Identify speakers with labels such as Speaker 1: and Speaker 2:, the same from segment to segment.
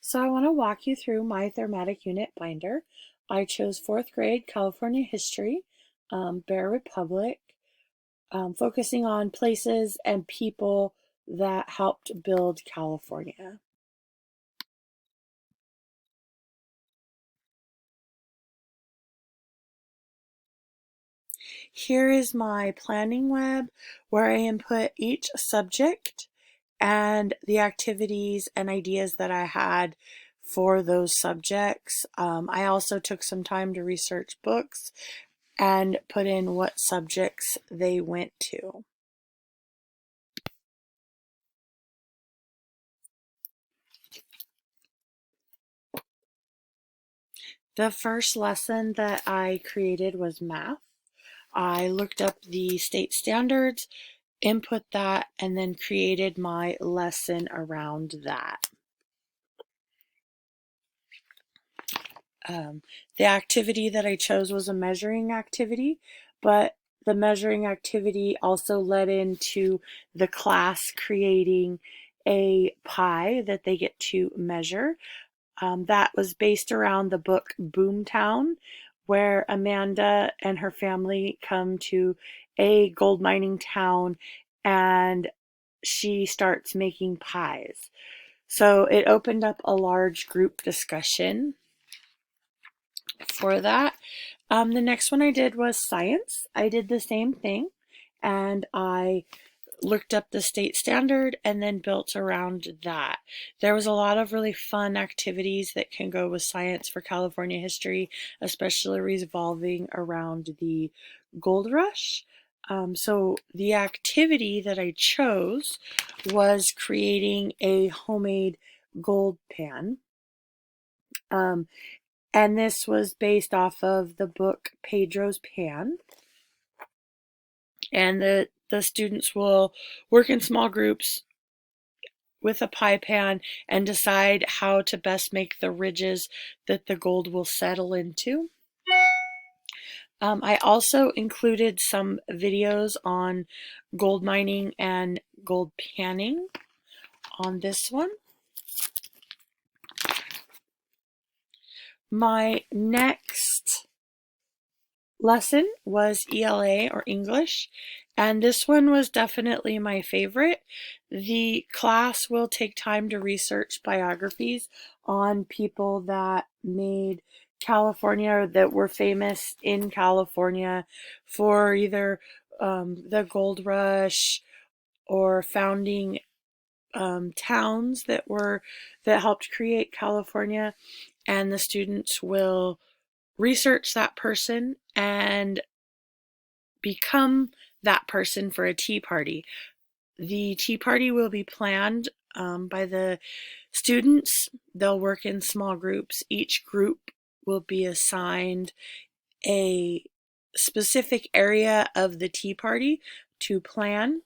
Speaker 1: So I want to walk you through my Thermatic unit binder. I chose fourth grade California history, Bear Republic, focusing on places and people that helped build California. Here is my planning web where I input each subject and the activities and ideas that I had for those subjects. I also took some time to research books and put in what subjects they went to. The first lesson that I created was math. I looked up the state standards, input that, and then created my lesson around that. The activity that I chose was a measuring activity, but the measuring activity also led into the class creating a pie that they get to measure. That was based around the book Boomtown, where Amanda and her family come to a gold mining town and she starts making pies. So it opened up a large group discussion for that. The next one I did was science. I did the same thing and I looked up the state standard and then built around that. There was a lot of really fun activities that can go with science for California history, especially revolving around the gold rush. So the activity that I chose was creating a homemade gold pan. And this was based off of the book Pedro's Pan. And the students will work in small groups with a pie pan and decide how to best make the ridges that the gold will settle into. I also included some videos on gold mining and gold panning on this one. My next lesson was ELA or English, and this one was definitely my favorite. The class will take time to research biographies on people that made California or that were famous in California for either the gold rush or founding towns that helped create California, and the students will research that person and become that person for a tea party. The tea party will be planned by the students. They'll work in small groups. Each group will be assigned a specific area of the tea party to plan,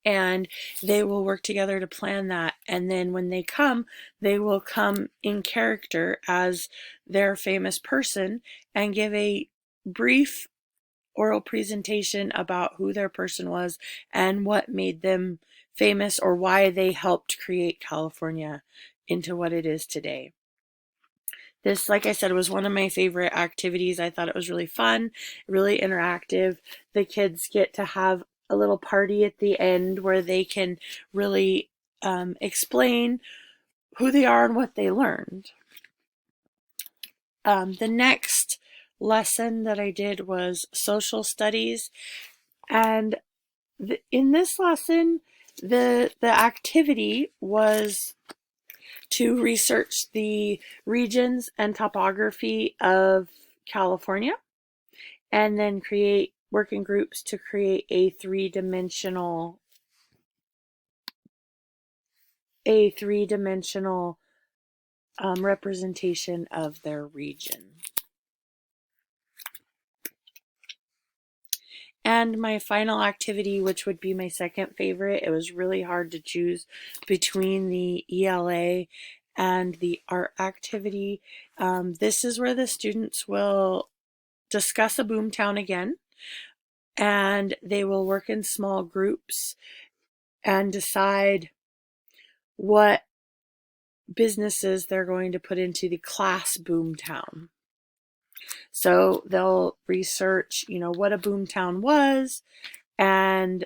Speaker 1: and they will work together to plan that. And then when they will come in character as their famous person and give a brief oral presentation about who their person was and what made them famous or why they helped create California into what it is today. This, like I said, was one of my favorite activities. I thought it was really fun, really interactive. The kids get to have a little party at the end where they can really explain who they are and what they learned. The next lesson that I did was social studies, and in this lesson, the activity was to research the regions and topography of California, and then create working groups to create a three-dimensional representation of their region. And my final activity, which would be my second favorite, it was really hard to choose between the ELA and the art activity. This is where the students will discuss a boomtown again, and they will work in small groups and decide what businesses they're going to put into the class boomtown. So they'll research, what a boomtown was and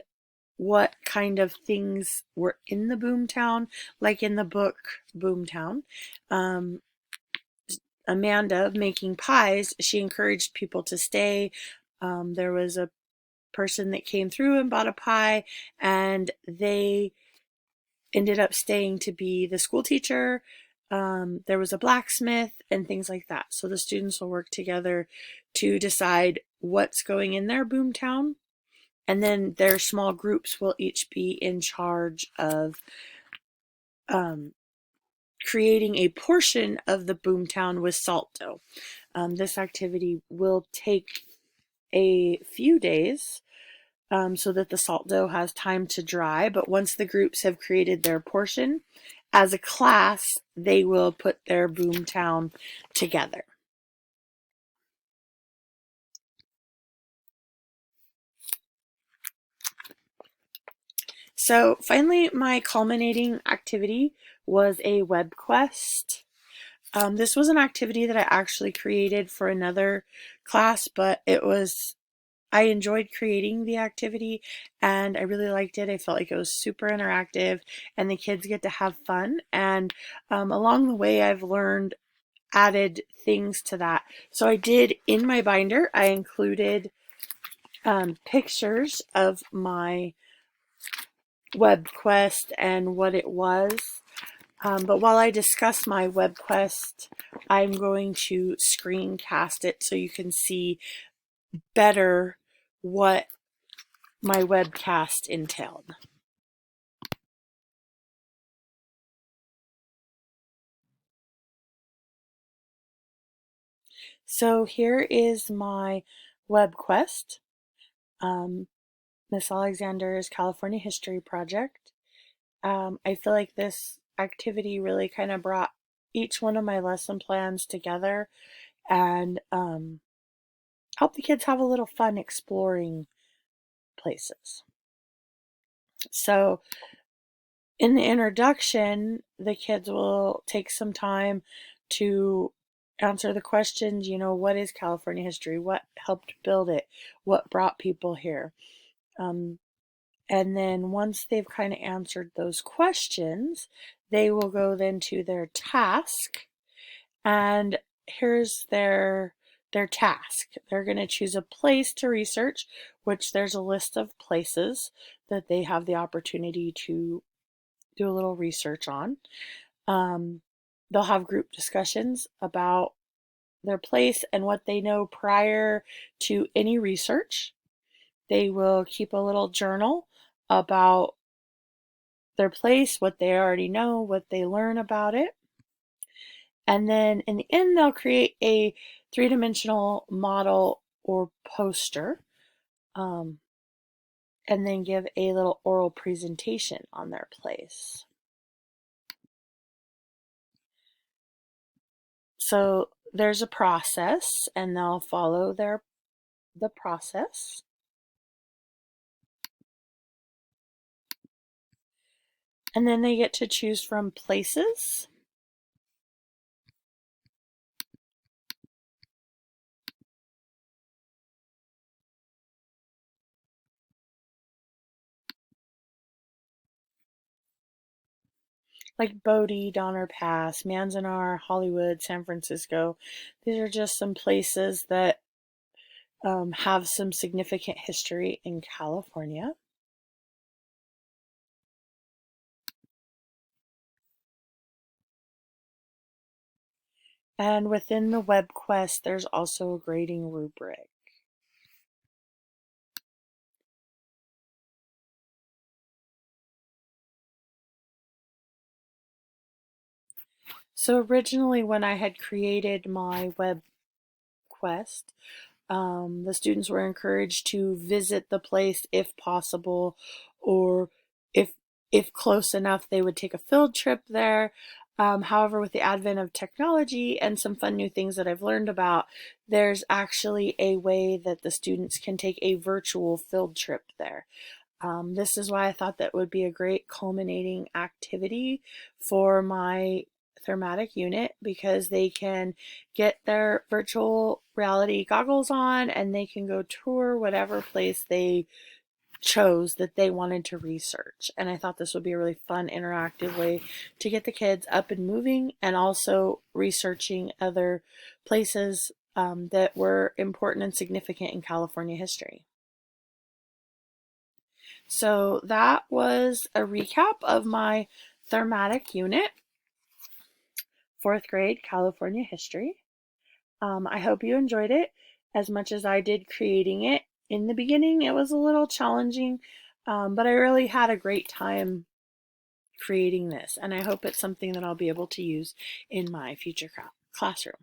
Speaker 1: what kind of things were in the boomtown, like in the book Boomtown. Um, Amanda, making pies, she encouraged people to stay. There was a person that came through and bought a pie, and they ended up staying to be the school teacher. There was a blacksmith and things like that. So the students will work together to decide what's going in their boomtown, and then their small groups will each be in charge of um, creating a portion of the boomtown with salt dough. This activity will take a few days so that the salt dough has time to dry. But once the groups have created their portion, as a class, they will put their boomtown together. So finally, my culminating activity was a web quest. This was an activity that I actually created for another class, but I enjoyed creating the activity and I really liked it. I felt like it was super interactive and the kids get to have fun. And along the way, I've added things to that. So I did, in my binder, I included pictures of my web quest and what it was. But while I discuss my web quest, I'm going to screencast it so you can see better what my webcast entailed. So here is my web quest, Miss Alexander's California History Project. I feel like this activity really kind of brought each one of my lesson plans together and helped the kids have a little fun exploring places. So in the introduction, the kids will take some time to answer the questions, what is California history? What helped build it? What brought people here? Um, and then once they've kind of answered those questions, they will go then to their task. And here's their task. They're going to choose a place to research, which there's a list of places that they have the opportunity to do a little research on. They'll have group discussions about their place and what they know prior to any research. They will keep a little journal about their place, what they already know, what they learn about it. And then in the end, they'll create a three-dimensional model or poster, and then give a little oral presentation on their place. So there's a process and they'll follow the process. And then they get to choose from places. Like Bodie, Donner Pass, Manzanar, Hollywood, San Francisco. These are just some places that have some significant history in California. And within the web quest, there's also a grading rubric. So originally when I had created my web quest, the students were encouraged to visit the place if possible, or if if close enough, they would take a field trip there. However, with the advent of technology and some fun new things that I've learned about, there's actually a way that the students can take a virtual field trip there. This is why I thought that would be a great culminating activity for my Thermatic unit because they can get their virtual reality goggles on and they can go tour whatever place they chose that they wanted to research. And I thought this would be a really fun, interactive way to get the kids up and moving and also researching other places that were important and significant in California history. So that was a recap of my Thermatic unit, fourth grade California history. I hope you enjoyed it as much as I did creating it. In the beginning, it was a little challenging, but I really had a great time creating this, and I hope it's something that I'll be able to use in my future classroom.